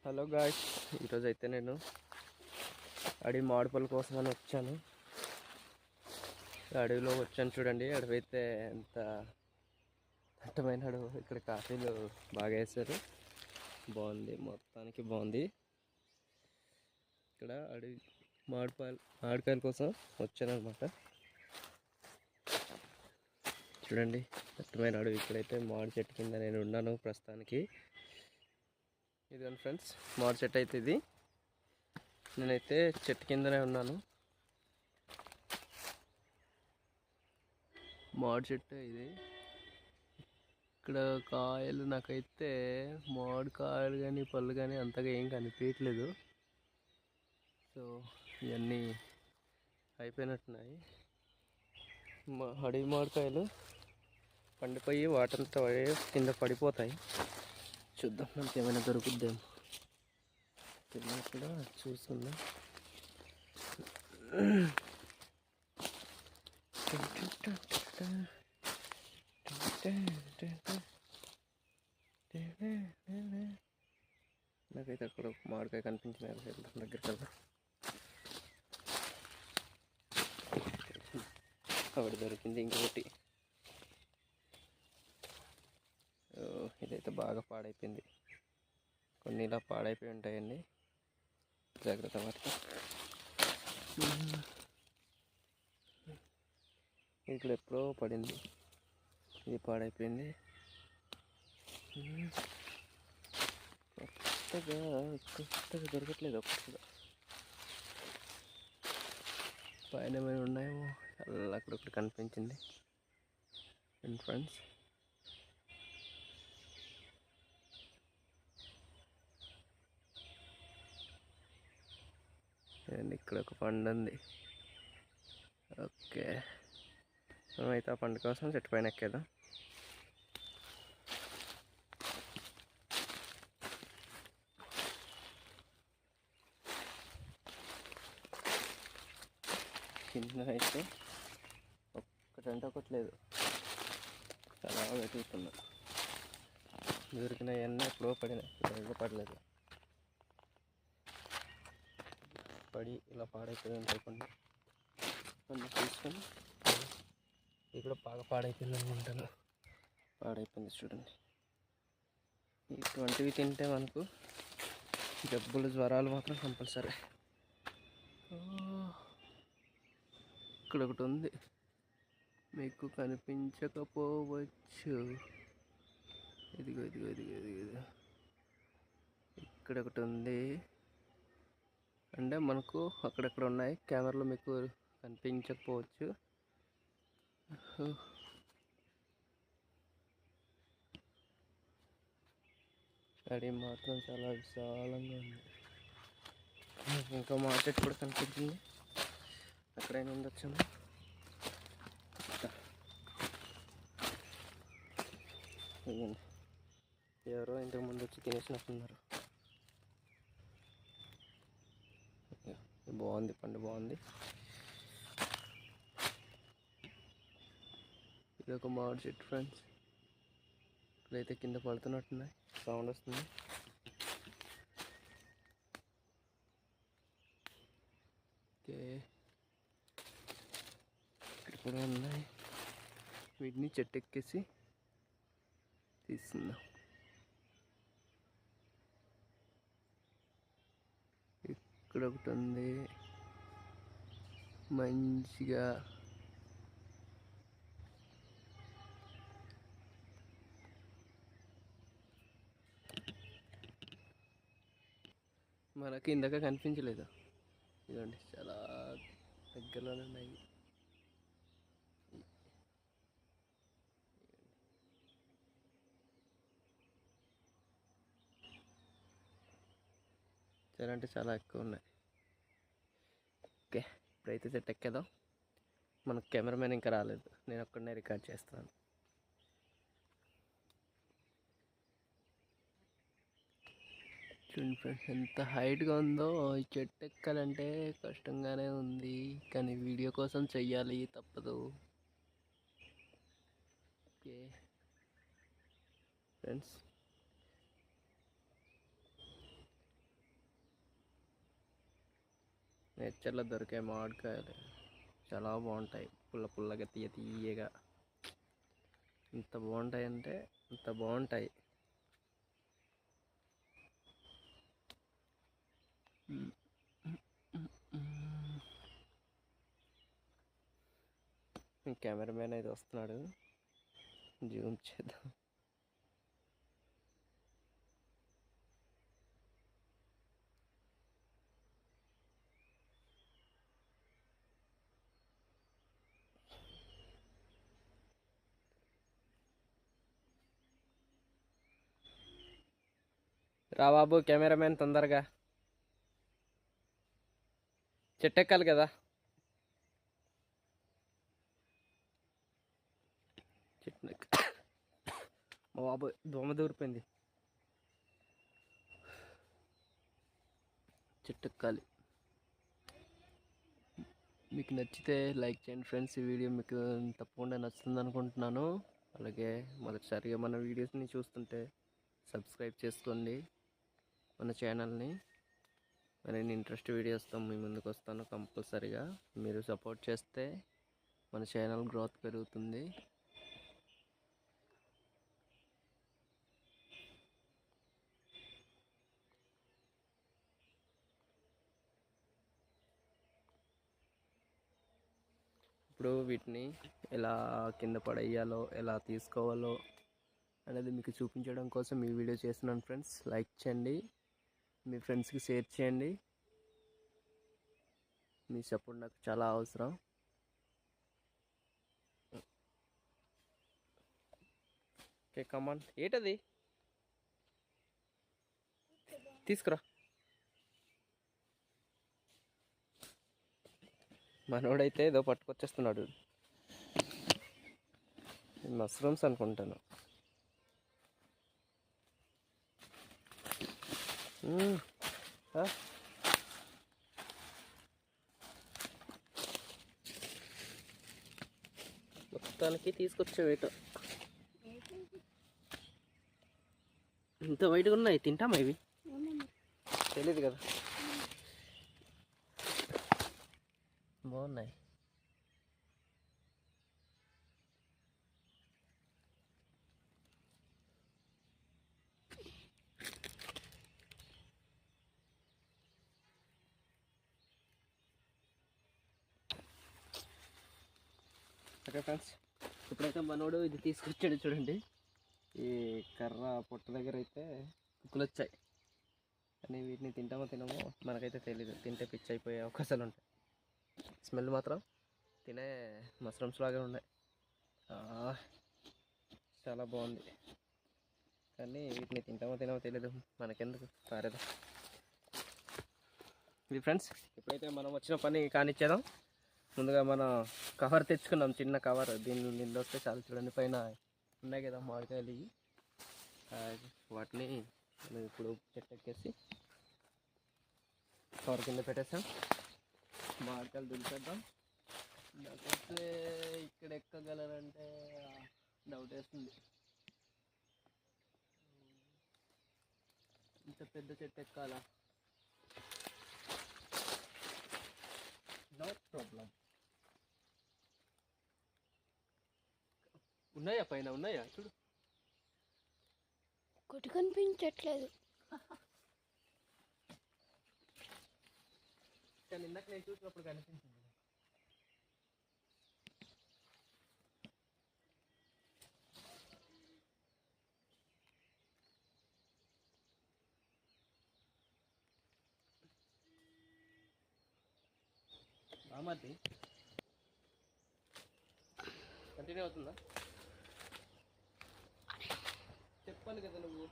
Hello guys, ఈరోజు అయితే నేను అడవి మామిడిపళ్ళ కోసం అని వచ్చాను. అడవిలో వచ్చాను చూడండి. అడవి అయితే ఎంత దట్టమైన అడవి. ఇక్కడ కాఫీలు బాగా వేశారు, బాగుంది, మొత్తానికి బాగుంది. ఇక్కడ అడవి మామిడికాయల కోసం వచ్చాను అనమాట. చూడండి, దట్టమైన అడవి. ఇక్కడైతే మామిడి చెట్టు కింద నేను ఉన్నాను ప్రస్తుతానికి. ఇదిగోండి ఫ్రెండ్స్, మామిడి చెట్టు అయితే ఇది. నేనైతే చెట్టు కిందనే ఉన్నాను. మామిడి చెట్టు ఇది. ఇక్కడ కాయలు నాకైతే మామిడి కాయలు కానీ పళ్ళు కానీ అంతగా ఏం కనిపించట్లేదు. సో ఇవన్నీ అయిపోయినట్టున్నాయి. అడవి మామిడికాయలు పండిపోయి వాటంతా కింద పడిపోతాయి. చూద్దాం మనకి ఏమైనా దొరుకుద్దేమో. తిన్నా కూడా చూస్తున్నా. నాకైతే అక్కడ ఒక మామిడికాయ కనిపించిన దగ్గరికి వెళ్దాం. అక్కడ దొరికింది ఇంకొకటి. ఇదైతే బాగా పాడైపోయింది. కొన్ని ఇలా పాడైపోయి ఉంటాయండి, జాగ్రత్త పడతా. ఇక్కడ ఎప్పుడో పడింది, ఇది పాడైపోయింది. కొత్తగా దొరకట్లేదు ఒక్కటి. పైన ఏమైనా ఉన్నాయేమో, అలా అక్కడొకటి కనిపించింది. అండ్ ఫ్రెండ్స్, అండ్ ఇక్కడ ఒక పండు ఉంది. ఓకే, మనమైతే ఆ పండు కోసం చెట్టు పైన ఎక్కేద్దాం. కింద అయితే ఒక్కటంటే ఒకటి లేదు, చాలా వెతుకుతున్నా. దొరికినవన్నీ ఎప్పుడో పడినాయి, ఇక్కడ పడలేదు. పడి ఇలా పాడైపోయి ఉంటాయి కొన్ని. తీసుకొని ఇక్కడ బాగా పాడైపోయింది అనుకుంటాను. పాడైపోయింది చూడండి. ఇటువంటివి తింటే మనకు జబ్బులు, జ్వరాలు మాత్రం కంపల్సరీ. ఇక్కడ ఒకటి ఉంది, మీకు కనిపించకపోవచ్చు. ఇదిగో ఇదిగో ఇదిగో ఇదిగో ఇక్కడ ఒకటి ఉంది. అంటే మనకు అక్కడక్కడ ఉన్నాయి, కెమెరాలో మీకు కనిపించకపోవచ్చు. అడవి మాత్రం చాలా విశాలంగా ఉంది. ఇంకా మార్కెట్ కూడా కనిపించింది, అక్కడైనా ఉండొచ్చాము. ఎవరో ఇంతకు ముందు వచ్చి తినేసినట్టున్నారు. బాగుంది, పండు బాగుంది. ఇది ఒక మామిడి చెట్టు ఫ్రెండ్స్. ఇక్కడైతే కింద పడుతున్నట్టున్నాయి, సౌండ్ వస్తుంది. ఓకే, ఇక్కడ కూడా ఉన్నాయి. వీటిని చెట్టు ఎక్కేసి తీస్తున్నాం. ఇక్కడ ఒకటి ఉంది మంచిగా. మనకి ఇందాక కనిపించలేదు. ఇదండి, చాలా దగ్గరలోనే ఉన్నాయి. చాలా అంటే చాలా ఎక్కువ ఉన్నాయి. ఓకే, ఇప్పుడైతే చెట్టు ఎక్కేద్దాం. మనకు కెమెరామెన్ ఇంకా రాలేదు, నేను ఒక్కడనే రికార్డ్ చేస్తున్నాను. చూడండి ఫ్రెండ్స్, ఎంత హైట్గా ఉందో. ఈ చెట్టు ఎక్కాలంటే కష్టంగానే ఉంది, కానీ వీడియో కోసం చెయ్యాలి, తప్పదు. ఓకే ఫ్రెండ్స్, నేచర్లో దొరికే మామిడికాయలు చాలా బాగుంటాయి, పుల్ల పుల్లగా తీయగా. ఇంత బాగుంటాయి అంటే ఇంత బాగుంటాయి. కెమెరామెన్ అయితే వస్తున్నాడు, జూమ్ చేద్దాం. రా బాబు కెమెరామెన్, తొందరగా చెట్టు ఎక్కాలి కదా. చెట్టు మా బాబు దోమ దూరిపోయింది. చెట్టు ఎక్కాలి. మీకు నచ్చితే లైక్ చేయండి ఫ్రెండ్స్. ఈ వీడియో మీకు తప్పకుండా నచ్చుతుంది అనుకుంటున్నాను. అలాగే మొదటిసారిగా మన వీడియోస్ని చూస్తుంటే సబ్స్క్రైబ్ చేసుకోండి మన ఛానల్ని. మరిన్ని ఇంట్రెస్ట్ వీడియోస్తో మీ ముందుకు వస్తాను కంపల్సరీగా. మీరు సపోర్ట్ చేస్తే మన ఛానల్ గ్రోత్ పెరుగుతుంది. ఇప్పుడు వీటిని ఎలా కింద పడేయాలో, ఎలా తీసుకోవాలో అనేది మీకు చూపించడం కోసం ఈ వీడియో చేస్తున్నాను ఫ్రెండ్స్. లైక్ చేయండి, మీ ఫ్రెండ్స్కి షేర్ చేయండి. మీ సపోర్ట్ నాకు చాలా అవసరం. ఓకే కమాన్, ఏంటది తీసుకురా. మనోడైతే ఏదో పట్టుకొచ్చేస్తున్నాడు. మష్రూమ్స్ అనుకుంటాను. మొత్తానికి తీసుకొచ్చావేటో. ఇంత వైట్గా ఉన్నాయి, తింటామా ఇవి? తెలీదు కదా. బాగున్నాయి. ఓకే ఫ్రెండ్స్, ఇప్పుడైతే మనోడు ఇది తీసుకొచ్చాడు చూడండి. ఈ కర్ర పొట్ట దగ్గర అయితే కుక్కలు వచ్చాయి, కానీ వీటిని తింటామో తినమో మనకైతే తెలీదు. తింటే పిచ్చి అయిపోయే అవకాశాలు ఉంటాయి. స్మెల్ మాత్రం తినే మష్రూమ్స్ లాగా ఉన్నాయి. చాలా బాగుంది, కానీ వీటిని తింటామో తినమో తెలీదు. మనకెందుకు, పారేదా. ఇది ఫ్రెండ్స్, ఇప్పుడైతే మనం వచ్చిన పని కానిచ్చేద్దాం. ముందుగా మనం కవర్ తెచ్చుకున్నాం, చిన్న కవర్. దీన్ని వస్తే చాలా చూడండి, పైన ఉన్నాయి కదా మామిడికాయలు. వాటిని మనం ఇప్పుడు చెట్టు ఎక్కేసి కవర్ కింద పెట్టేసాం. మామిడికాయలు దులిపేద్దాం. నాకైతే ఇక్కడ ఎక్కగలరంటే డౌట్ వేస్తుంది. ఇంత పెద్ద చెట్టు ఎక్కాలా? No problem. ఉన్నాయా పైన? ఉన్నాయా చూడు. ఒకటి కనిపించట్లేదు. కానీ ఇందాక నేను చూసినప్పుడు కనిపించింది. బామర్ది కంటిన్యూ అవుతుందా? చెప్పాలి కదా నువ్వు.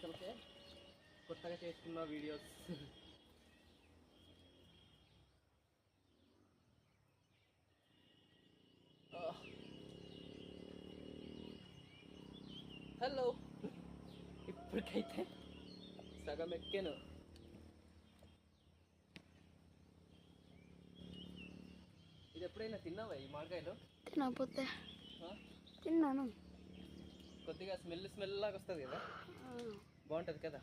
ఓకే, కొత్తగా చేసుకున్న వీడియోస్. హలో, ఇప్పటికైతే సగం ఎక్కాను. ఇది ఎప్పుడైనా తిన్నావా ఈ మామిడికాయలు? తినకపోతే తిన్నాను. కొద్దిగా స్మెల్ లాగా వస్తుంది కదా, బాగుంటుంది కదా.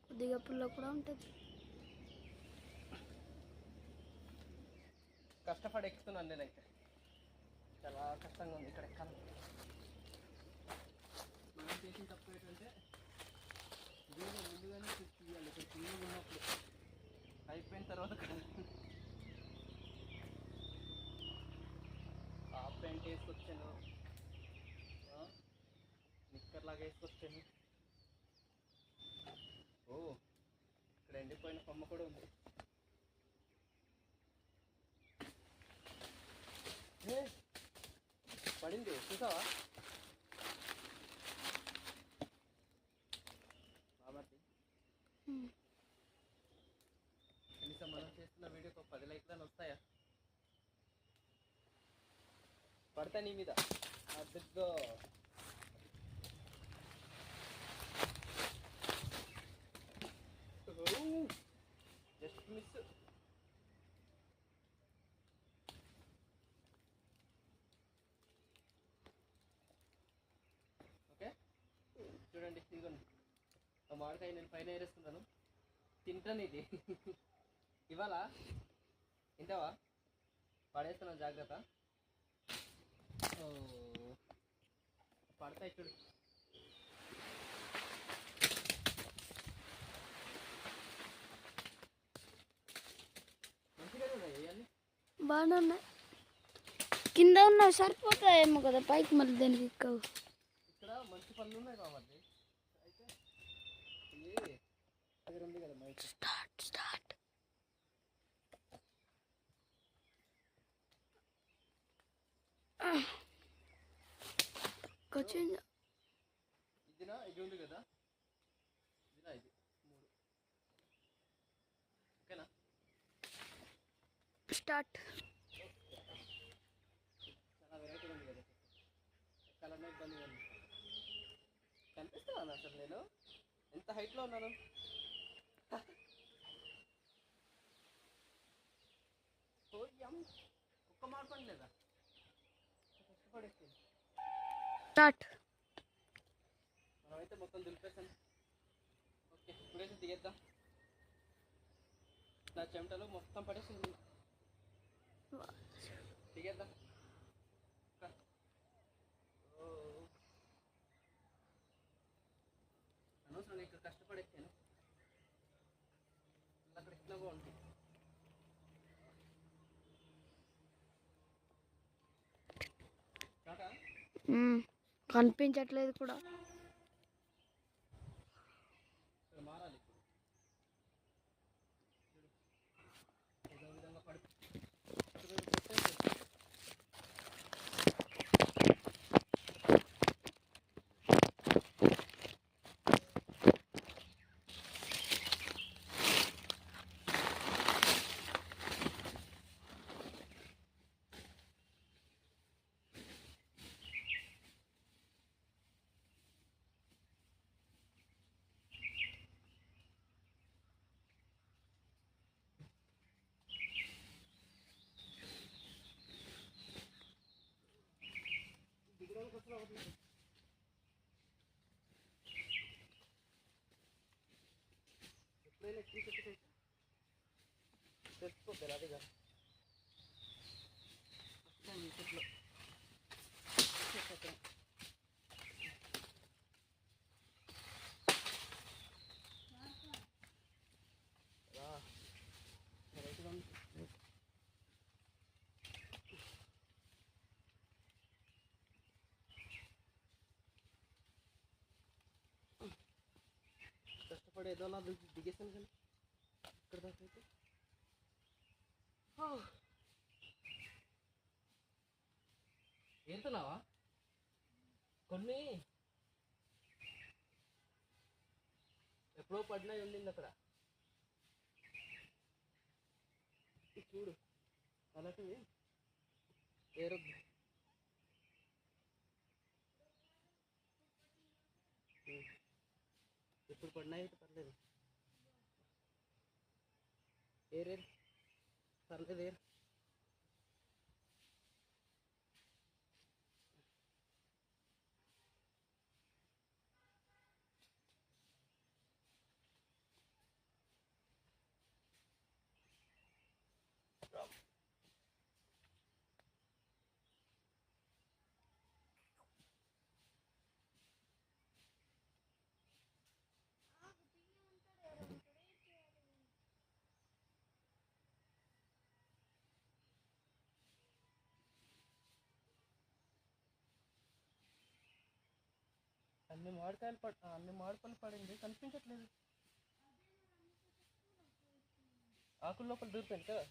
కొద్దిగా పుల్ల కూడా ఉంటుంది. కష్టపడి ఎక్కుతున్నాను నేనైతే. చాలా కష్టంగా ఉంది ఇక్కడ ఎక్కాలి. మనం చేసిన తప్పు ఏంటంటే వీడియో ముందుగానే తీయాలి. ఇక్కడ చిన్నగా ఉన్నప్పుడు అయిపోయిన తర్వాత హాఫ్ ప్యాంట్ వేసుకొచ్చాను, నిక్కర్ లాగా వేసుకొచ్చాను. ఓ ఇక్కడ ఎండిపోయిన కొమ్మ కూడా ఉంది. పడింది చూసావా కాబట్టి కనీసం మనం చేస్తున్న వీడియోకి 10 లైక్లను వస్తాయా? పడతా నీ మీద అద్దెతో. Just miss. ఓకే చూడండి, ఇదిగోండి ఆ మామిడికాయ నేను పైన ఏరేసుకున్నాను. తింటాను ఇది. ఇవాళ తింటావా? పడేస్తున్నాను, జాగ్రత్త. పడతాయి చూడు. మంచిగానే ఉన్నాయి ఇవన్నీ. బాగానే ఉన్నాయి. కింద ఉన్నాయి సరిపోతాయేమో కదా, పైకి మళ్ళీ దానికి ఎక్కవు. ఇక్కడ మంచి పనులు ఉన్నాయి కాబట్టి అయితే దగ్గర ఉంది కదా మైక్. Start start. ఇదినా ఇది ఉంది కదా, ఇదినా ఇది 3. ఓకేనా? స్టార్ట్. చాలా వెరైటీగా ఉంది కదా, ఎక్కాలన్నా ఇబ్బందిగా ఉంది. కనిపిస్తున్నాను అసలు నేను ఎంత హైట్లో ఉన్నాను. ఒక్క మార్పండి లేదా కష్టపడేసి. స్టార్ట్. మనమైతే మొత్తం దులిపేసాను. ఓకే ఇప్పుడైతే దిగేద్దాం. నా చెమటలు మొత్తం పడేసింది. దిగేద్దాం. అనవసరం ఇక్కడ కష్టపడేసాను. అక్కడ ఎట్లా బాగుంటుంది. కనిపించట్లేదు కూడా. ఇక్కడ మారాలి ఇప్పుడు. ఏదో విధంగా పడి ఎప్పుడైనా తెలుసుకోద్దా అదిగా చెట్లు కష్టపడి ఏదో అలా దిగేసాను కానీ ఇక్కడ దాకా అయితే ఏంటున్నావా? కొన్ని ఎప్పుడో పడినాయి ఉండింది అక్కడ చూడు. అలాంటివి ఏరొద్దు. ఎప్పుడు పడినాయి అయితే పర్లేదు. ఏరేరు పర్లేదు ఏరు. అన్ని మామిడిపళ్ళు పడింది, కనిపించట్లేదు. ఆకుల లోపల దూరిపోయింది కదా.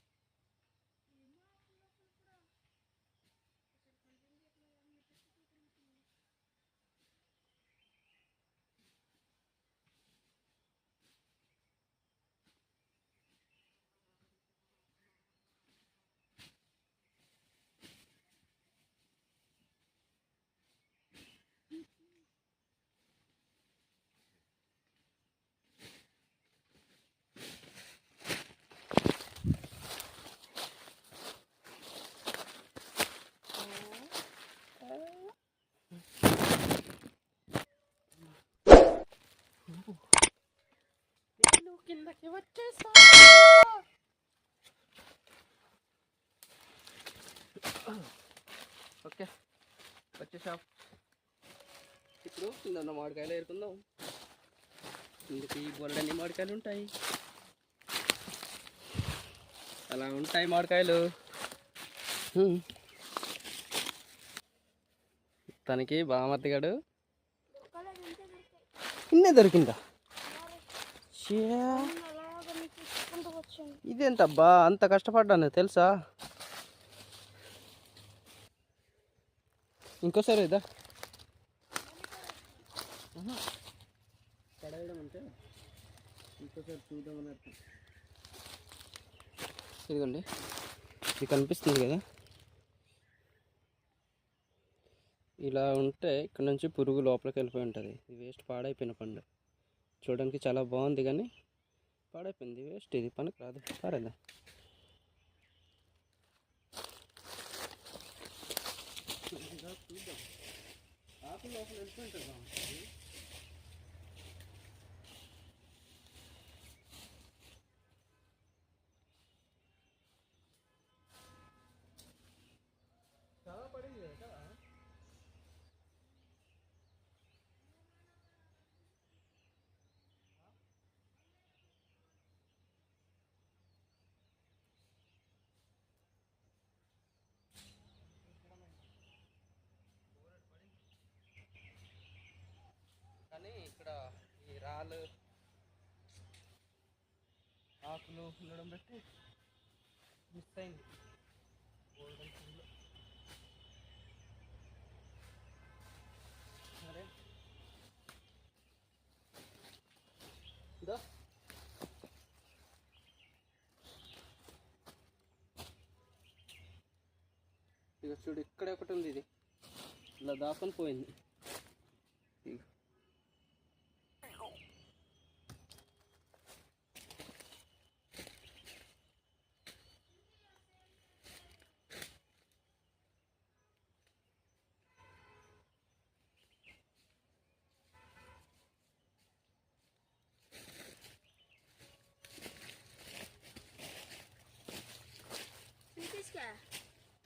కిందకి వచ్చేసా. ఓకే, వచ్చేసాం. ఇప్పుడు కింద ఉన్న మామిడికాయలు ఏరుకుందాం. ఇందుకు బొరడన్ని మామిడికాయలు ఉంటాయి, అలా ఉంటాయి మామిడికాయలు. తనకి బామర్దిగాడు ఇన్నే దొరికిందా? ఇదేంటబ్బా అంత కష్టపడ్డాను తెలుసా? ఇంకోసారి ఇదా పడేయడం అంటే ఇంకోసారి చూద్దామన్నట్టు. ఇదిగోండి, ఇది కనిపిస్తుంది కదా, ఇలా ఉంటే ఇక్కడ నుంచి పురుగు లోపలికి వెళ్ళిపోయి ఉంటుంది. ఇది వేస్ట్, పాడైపోయిన పండు. చూడడానికి చాలా బాగుంది కానీ పాడైపోయింది, వేస్ట్. ఇది పనికి రాదు, పారేదా. చూద్దాం, ఆకు లోపల వెళ్ళిపోయి ఉంటుంది బాగుంటుంది. చాలా పడింది కదా. కానీ ఇక్కడ ఈ రాళ్ళు ఆకులు ఉండడం బట్టి మిస్ అయింది. సరే ఇక చూడు, ఇక్కడ ఒకటి ఉంది, ఇది ఇలా దాకొని పోయింది.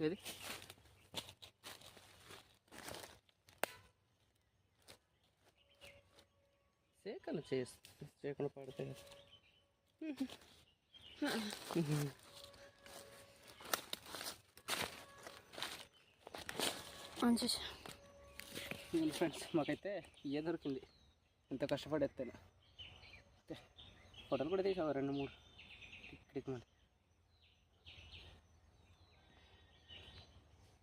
ఏది సేకలు సేకలు పడితే ఫ్రెండ్స్, మాకైతే ఏ దొరికింది ఎంత కష్టపడి ఎత్తేనా. ఫోటోలు కూడా తీసావా 2-3 ఇక్కడికి. మరి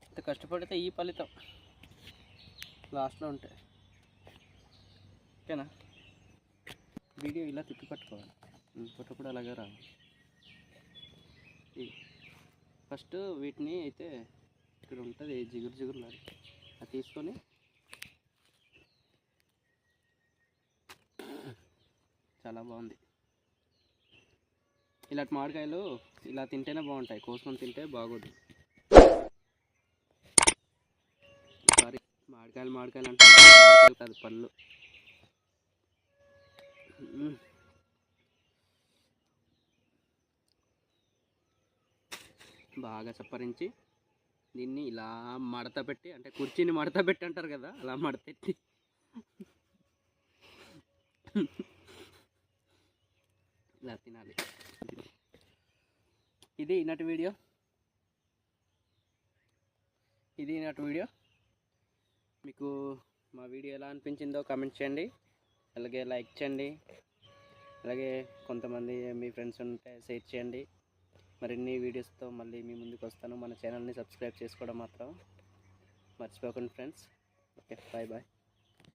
ఇంత కష్టపడితే ఈ ఫలితం లాస్ట్లో ఉంటాయి. ఓకేనా? వీడియో ఇలా తిప్పి పట్టుకోవాలి, ఫోటో కూడా అలాగే రావాలి. ఫస్ట్ వీటిని అయితే ఇక్కడ ఉంటుంది జిగురు లాగా, అది తీసుకొని చాలా బాగుంది. ఇలాంటి మామిడికాయలు ఇలా తింటేనే బాగుంటాయి, కోసుకొని తింటే బాగోదు. సారీ, మామిడికాయలు అంటే మామిడికాయలు కాదు, పళ్ళు. బాగా చప్పరించి దీన్ని ఇలా మడత పెట్టి, అంటే కుర్చీని మడత పెట్టి అంటారు కదా, అలా మడతెట్టి ఇలా తినాలి. ఇది ఈనాటి వీడియో. మీకు మా వీడియో ఎలా అనిపించిందో కామెంట్ చేయండి, అలాగే లైక్ చేయండి, అలాగే కొంతమంది మీ ఫ్రెండ్స్ ఉంటే షేర్ చేయండి. మరిన్ని వీడియోస్తో మళ్ళీ మీ ముందుకు వస్తాను. మన ఛానల్ని సబ్స్క్రైబ్ చేసుకోవడం మాత్రం మర్చిపోకండి ఫ్రెండ్స్. Okay, bye bye.